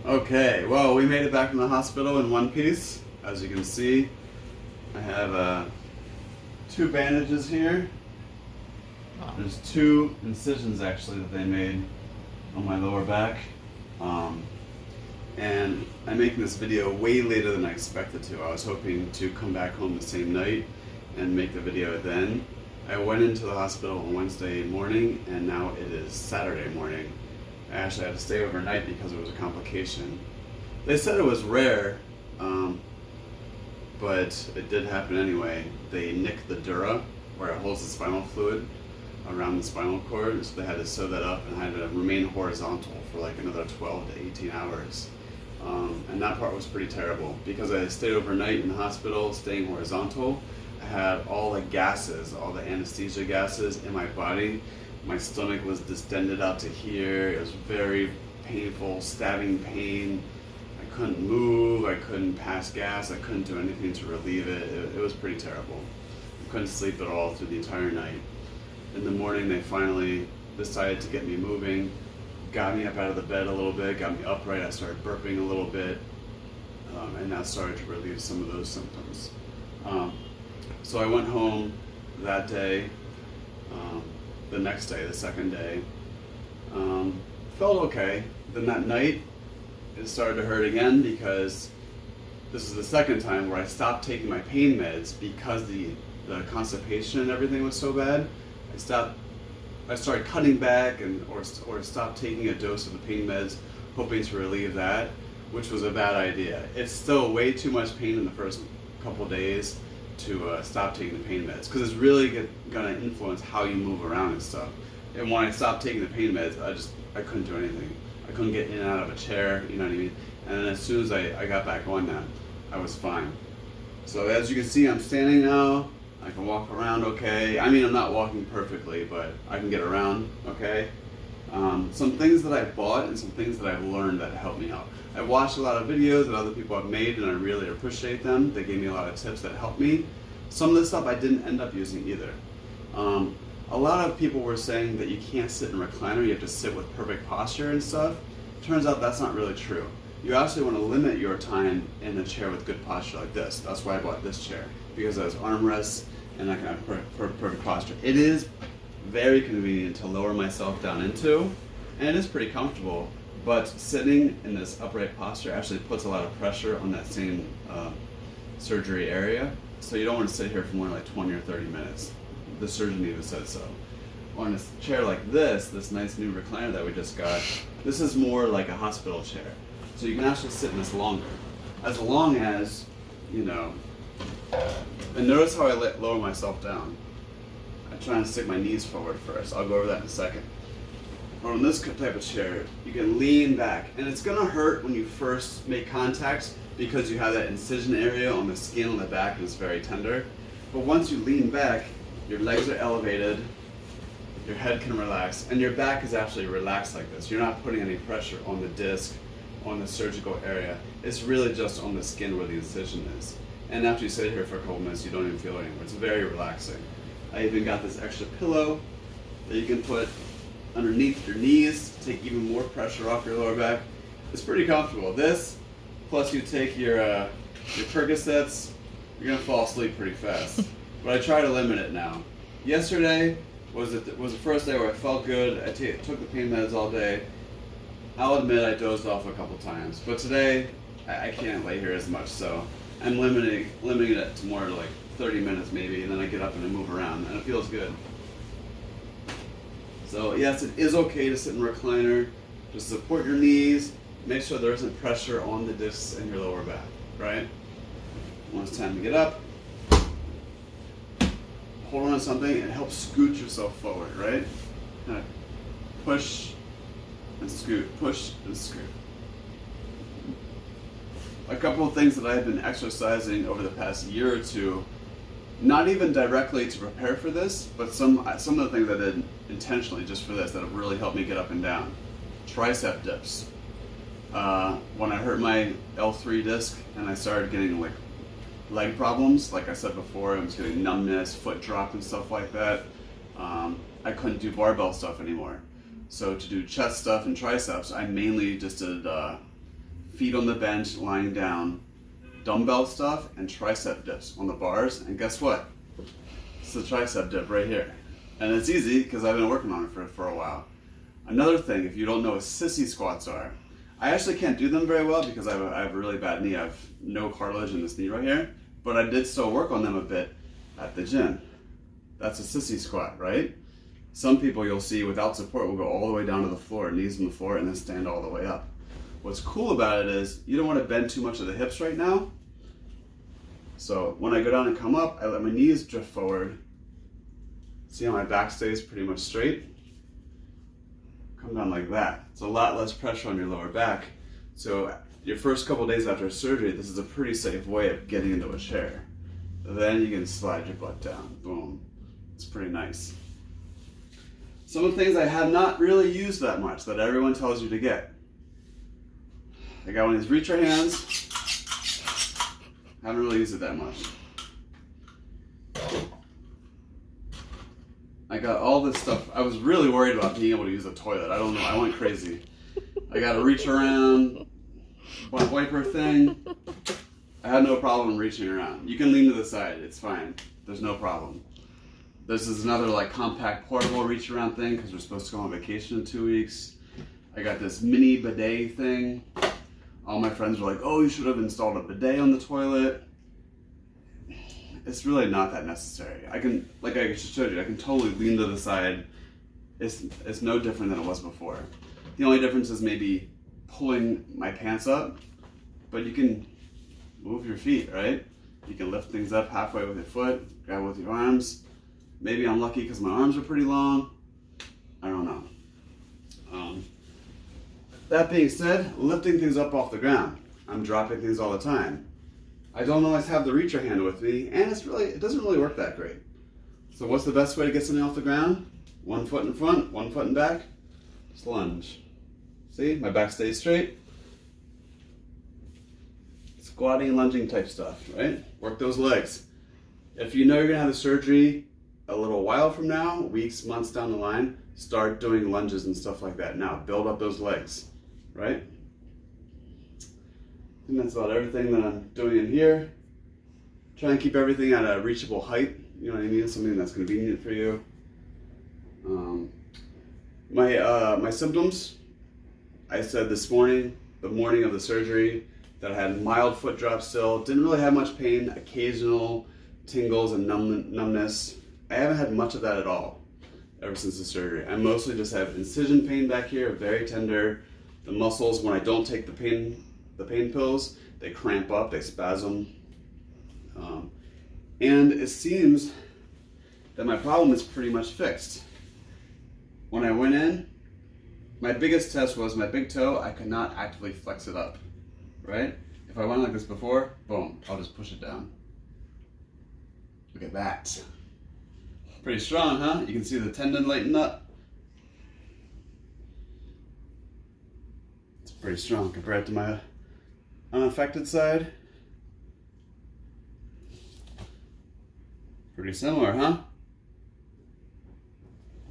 Okay, well, we made it back from the hospital in one piece. As you can see, I have two bandages here. There's two incisions actually that they made on my lower back. And I'm making this video way later than I expected to. I was hoping to come back home the same night and make the video then. I went into the hospital on Wednesday morning and now it is Saturday morning. I actually had to stay overnight because it was a complication. They said it was rare, but it did happen anyway. They nicked the dura, where it holds the spinal fluid around the spinal cord, so they had to sew that up and had to remain horizontal for like another 12 to 18 hours. And that part was pretty terrible because I stayed overnight in the hospital, staying horizontal. I had all the gases, all the anesthesia gases in my body. My stomach was distended out to here. It was very painful, stabbing pain. I couldn't move, I couldn't pass gas, I couldn't do anything to relieve it. It was pretty terrible. I couldn't sleep at all through the entire night. In the morning, they finally decided to get me moving, got me up out of the bed a little bit, got me upright. I started burping a little bit, and that started to relieve some of those symptoms. So I went home that day. The next day, the second day, felt okay. Then that night, it started to hurt again because this is the second time where I stopped taking my pain meds because the constipation and everything was so bad. I started cutting back or stopped taking a dose of the pain meds, hoping to relieve that, which was a bad idea. It's still way too much pain in the first couple of days to stop taking the pain meds because it's really gonna influence how you move around and stuff. And when I stopped taking the pain meds, I couldn't do anything. I couldn't get in and out of a chair, you know what I mean? And then as soon as I got back on that, I was fine. So as you can see, I'm standing now. I can walk around okay. I mean, I'm not walking perfectly, but I can get around okay. Some things that I bought and some things that I've learned that help me out. I watched a lot of videos that other people have made and I really appreciate them. They gave me a lot of tips that helped me. Some of the stuff I didn't end up using either. A lot of people were saying that you can't sit in a recliner, you have to sit with perfect posture and stuff. Turns out that's not really true. You actually want to limit your time in a chair with good posture like this. That's why I bought this chair, because it has armrests and I can have perfect posture. It is very convenient to lower myself down into, and it is pretty comfortable, but sitting in this upright posture actually puts a lot of pressure on that same surgery area, so you don't want to sit here for more than like 20 or 30 minutes. The surgeon even said so. On a chair like this nice new recliner that we just got, this is more like a hospital chair. So you can actually sit in this longer. As long as, you know, and notice how I lower myself down. I try and stick my knees forward first. I'll go over that in a second. Or on this type of chair, you can lean back. And it's gonna hurt when you first make contact because you have that incision area on the skin on the back and it's very tender. But once you lean back, your legs are elevated, your head can relax, and your back is actually relaxed like this. You're not putting any pressure on the disc, on the surgical area. It's really just on the skin where the incision is. And after you sit here for a couple minutes, you don't even feel it anymore. It's very relaxing. I even got this extra pillow that you can put underneath your knees to take even more pressure off your lower back. It's pretty comfortable. This, plus you take your Percocets, you're gonna fall asleep pretty fast. But I try to limit it now. Yesterday was the first day where I felt good. I took the pain meds all day. I'll admit I dozed off a couple times, but today I can't lay here as much, so I'm limiting it to more like 30 minutes maybe, and then I get up and I move around, and it feels good. So yes, it is okay to sit in a recliner. Just support your knees. Make sure there isn't pressure on the discs in your lower back, right? When it's time to get up, hold on to something and help scoot yourself forward, right? Kind of push and scoot, push and scoot. A couple of things that I've been exercising over the past year or two, not even directly to prepare for this, but some of the things I did intentionally just for this that have really helped me get up and down. Tricep dips. When I hurt my L3 disc and I started getting like leg problems, like I said before, I was getting numbness, foot drop and stuff like that. I couldn't do barbell stuff anymore. So to do chest stuff and triceps, I mainly just did feet on the bench, lying down, dumbbell stuff, and tricep dips on the bars. And guess what? It's the tricep dip right here. And it's easy because I've been working on it for a while. Another thing, if you don't know what sissy squats are, I actually can't do them very well because I have a really bad knee. I have no cartilage in this knee right here, but I did still work on them a bit at the gym. That's a sissy squat, right? Some people you'll see without support will go all the way down to the floor, knees on the floor, and then stand all the way up. What's cool about it is you don't want to bend too much of the hips right now. So when I go down and come up, I let my knees drift forward. See how my back stays pretty much straight? Come down like that. It's a lot less pressure on your lower back. So your first couple days after surgery, this is a pretty safe way of getting into a chair. Then you can slide your butt down. Boom. It's pretty nice. Some of the things I have not really used that much that everyone tells you to get. I got one of these reacher hands. Haven't really used it that much. I got all this stuff. I was really worried about being able to use the toilet. I don't know. I went crazy. I got a reach around butt wiper thing. I had no problem reaching around. You can lean to the side. It's fine. There's no problem. This is another like compact portable reach around thing because we're supposed to go on vacation in 2 weeks. I got this mini bidet thing. All my friends were like, oh, you should have installed a bidet on the toilet. It's really not that necessary. I can, like I just showed you, I can totally lean to the side. It's no different than it was before. The only difference is maybe pulling my pants up, but you can move your feet, right? You can lift things up halfway with your foot, grab with your arms. Maybe I'm lucky because my arms are pretty long. I don't know. That being said, lifting things up off the ground. I'm dropping things all the time. I don't always have the reacher hand with me, and it doesn't really work that great. So what's the best way to get something off the ground? 1 foot in front, 1 foot in back. Just lunge. See, my back stays straight. Squatting, lunging type stuff, right? Work those legs. If you know you're gonna have the surgery a little while from now, weeks, months down the line, start doing lunges and stuff like that. Now, build up those legs, right? I think that's about everything that I'm doing in here. Try and keep everything at a reachable height. You know what I mean? Something that's convenient for you. My symptoms, I said this morning, the morning of the surgery, that I had mild foot drop still. Didn't really have much pain, occasional tingles and numbness. I haven't had much of that at all ever since the surgery. I mostly just have incision pain back here, very tender. The muscles, when I don't take the pain pills, they cramp up, they spasm. And it seems that my problem is pretty much fixed. When I went in, my biggest test was my big toe. I could not actively flex it up, right? If I went like this before, boom, I'll just push it down. Look at that. Pretty strong, huh? You can see the tendon lighten up. It's pretty strong compared to my unaffected side. Pretty similar, huh?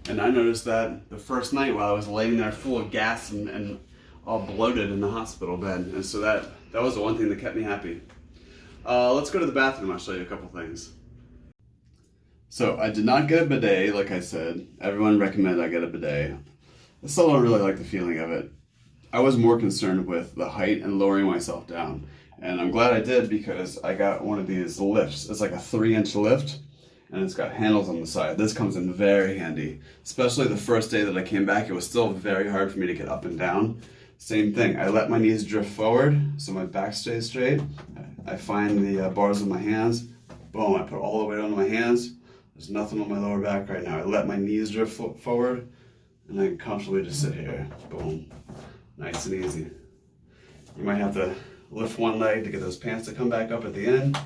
And I noticed that the first night while I was laying there full of gas and all bloated in the hospital bed. And so that was the one thing that kept me happy. Let's go to the bathroom. I'll show you a couple things. So I did not get a bidet, like I said. Everyone recommended I get a bidet. I still don't really like the feeling of it. I was more concerned with the height and lowering myself down. And I'm glad I did because I got one of these lifts. It's like a 3-inch lift and it's got handles on the side. This comes in very handy. Especially the first day that I came back, it was still very hard for me to get up and down. Same thing, I let my knees drift forward so my back stays straight. I find the bars with my hands. Boom, I put all the weight onto my hands. There's nothing on my lower back right now. I let my knees drift forward and I can comfortably just sit here. Boom. Nice and easy. You might have to lift one leg to get those pants to come back up at the end.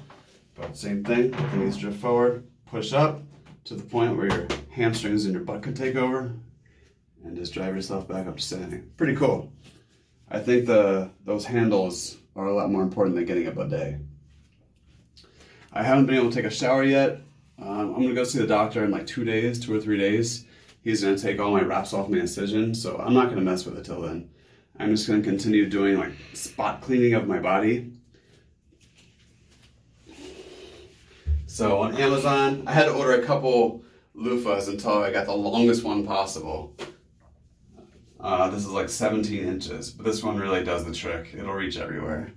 But same thing, let the knees drift forward, push up to the point where your hamstrings and your butt could take over and just drive yourself back up to standing. Pretty cool. I think those handles are a lot more important than getting a bidet. I haven't been able to take a shower yet. I'm gonna go see the doctor in like 2 or 3 days. He's gonna take all my wraps off my incision, so I'm not gonna mess with it till then. I'm just going to continue doing like spot cleaning of my body. So on Amazon, I had to order a couple loofahs until I got the longest one possible. This is like 17 inches, but this one really does the trick. It'll reach everywhere.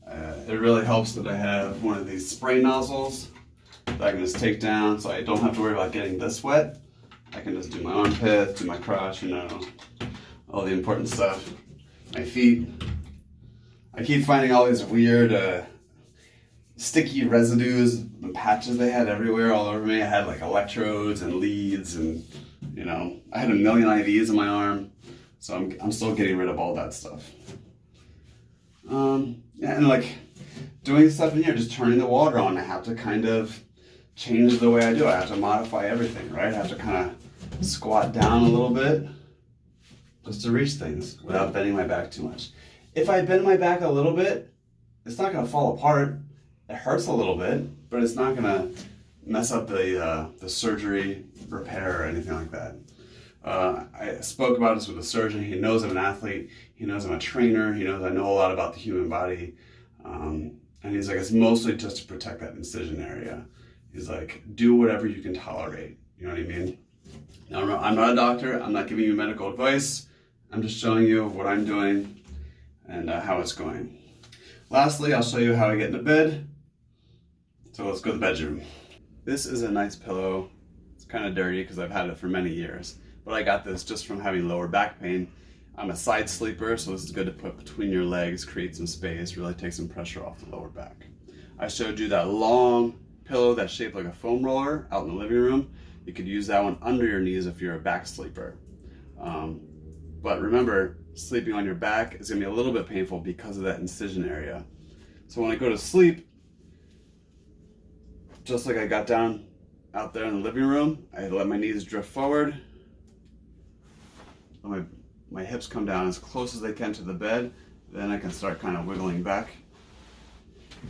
It really helps that I have one of these spray nozzles that I can just take down so I don't have to worry about getting this wet. I can just do my armpits, do my crotch, you know, all the important stuff. My feet. I keep finding all these weird sticky residues, the patches they had everywhere all over me. I had like electrodes and leads and, you know, I had a million IVs in my arm. So I'm still getting rid of all that stuff. Yeah, and like doing stuff in here, just turning the water on, I have to kind of change the way I do it. I have to modify everything, right? I have to kind of squat down a little bit just to reach things without bending my back too much. If I bend my back a little bit, it's not gonna fall apart. It hurts a little bit, but it's not gonna mess up the surgery, repair, or anything like that. I spoke about this with a surgeon. He knows I'm an athlete. He knows I'm a trainer. He knows I know a lot about the human body. And he's like, it's mostly just to protect that incision area. He's like, do whatever you can tolerate. You know what I mean? Now, I'm not a doctor. I'm not giving you medical advice. I'm just showing you what I'm doing and how it's going. Lastly, I'll show you how I get into bed. So let's go to the bedroom. This is a nice pillow. It's kind of dirty because I've had it for many years. But I got this just from having lower back pain. I'm a side sleeper, so this is good to put between your legs, create some space, really take some pressure off the lower back. I showed you that long pillow that's shaped like a foam roller out in the living room. You could use that one under your knees if you're a back sleeper. But remember, sleeping on your back is gonna be a little bit painful because of that incision area. So when I go to sleep, just like I got down out there in the living room, I let my knees drift forward. My hips come down as close as they can to the bed, then I can start kind of wiggling back.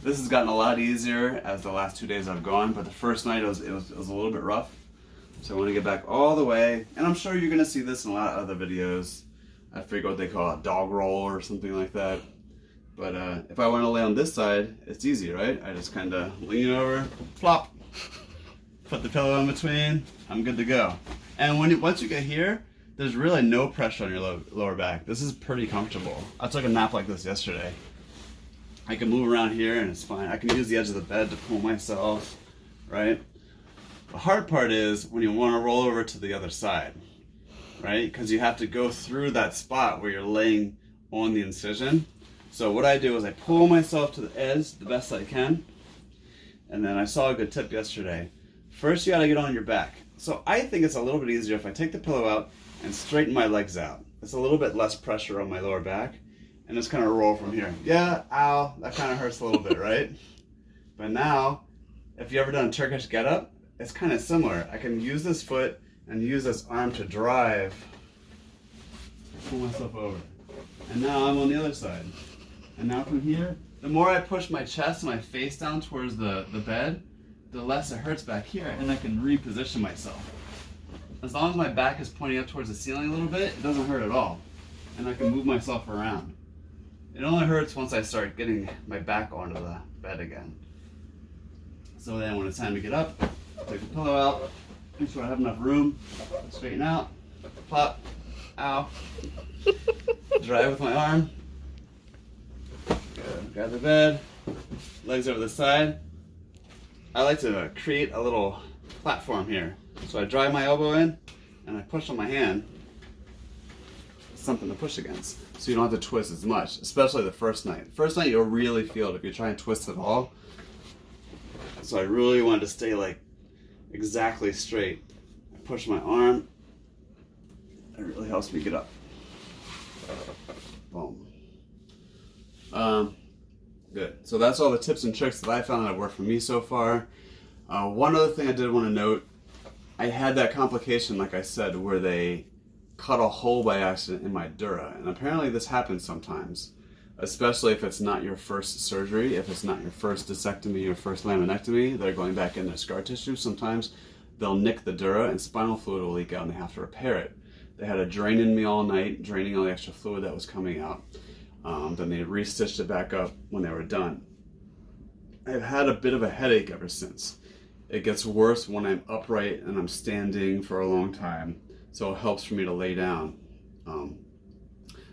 This has gotten a lot easier as the last 2 days I've gone, but the first night it was a little bit rough. So I want to get back all the way, and I'm sure you're going to see this in a lot of other videos. I forget what they call it, dog roll or something like that. But if I want to lay on this side, it's easy, right? I just kind of lean over, plop, put the pillow in between, I'm good to go. And once you get here, there's really no pressure on your lower back. This is pretty comfortable. I took a nap like this yesterday. I can move around here and it's fine. I can use the edge of the bed to pull myself, right? The hard part is when you want to roll over to the other side, right? Because you have to go through that spot where you're laying on the incision. So what I do is I pull myself to the edge the best I can. And then I saw a good tip yesterday. First, you got to get on your back. So I think it's a little bit easier if I take the pillow out and straighten my legs out. It's a little bit less pressure on my lower back and just kind of roll from here. Yeah, ow, that kind of hurts a little bit, right? But now, if you ever done a Turkish get-up, it's kind of similar. I can use this foot and use this arm to drive, pull myself over. And now I'm on the other side. And now from here, the more I push my chest and my face down towards the bed, the less it hurts back here, and I can reposition myself. As long as my back is pointing up towards the ceiling a little bit, it doesn't hurt at all. And I can move myself around. It only hurts once I start getting my back onto the bed again. So then when it's time to get up, take the pillow out, make sure I have enough room, straighten out, plop, ow, drive with my arm, grab the bed, legs over the side. I like to create a little platform here. So I drive my elbow in and I push on my hand, something to push against. So you don't have to twist as much, especially the first night. First night you'll really feel it if you try and twist at all. So I really wanted to stay like exactly straight. I push my arm, it really helps me get up. Boom. Good. So that's all the tips and tricks that I found that have worked for me so far. One other thing I did want to note, I had that complication, like I said, where they cut a hole by accident in my dura. And apparently this happens sometimes, especially if it's not your first surgery, if it's not your first discectomy, your first laminectomy, they're going back in their scar tissue. Sometimes they'll nick the dura and spinal fluid will leak out and they have to repair it. They had a drain in me all night, draining all the extra fluid that was coming out. Then they re-stitched it back up when they were done. I've had a bit of a headache ever since. It gets worse when I'm upright and I'm standing for a long time, so it helps for me to lay down.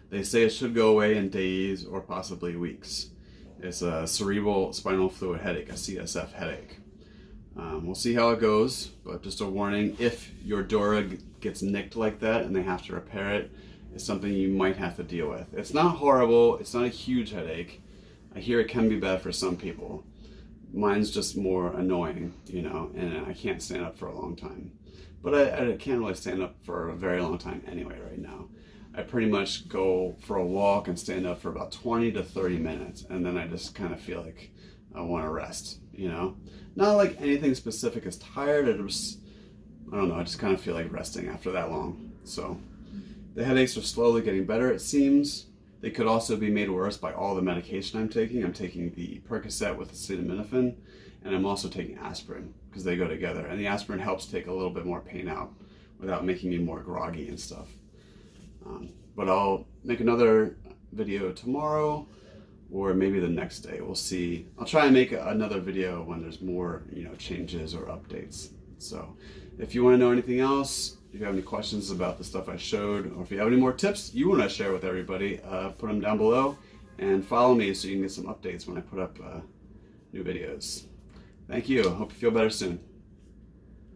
They say it should go away in days or possibly weeks. It's a cerebral spinal fluid headache, a CSF headache. We'll see how it goes, but just a warning, if your dura gets nicked like that and they have to repair it, it's something you might have to deal with. It's not horrible, it's not a huge headache. I hear it can be bad for some people. Mine's just more annoying, you know, and I can't stand up for a long time. But I can't really stand up for a very long time anyway right now. I pretty much go for a walk and stand up for about 20 to 30 minutes, and then I just kind of feel like I want to rest, you know? Not like anything specific is tired, I don't know, I just kind of feel like resting after that long. So the headaches are slowly getting better, it seems. They could also be made worse by all the medication I'm taking. I'm taking the Percocet with acetaminophen, and I'm also taking aspirin, because they go together. And the aspirin helps take a little bit more pain out without making me more groggy and stuff. But I'll make another video tomorrow, or maybe the next day. We'll see. I'll try and make another video when there's more, you know, changes or updates. So if you want to know anything else, if you have any questions about the stuff I showed, or if you have any more tips you want to share with everybody, put them down below and follow me so you can get some updates when I put up new videos. Thank you. Hope you feel better soon.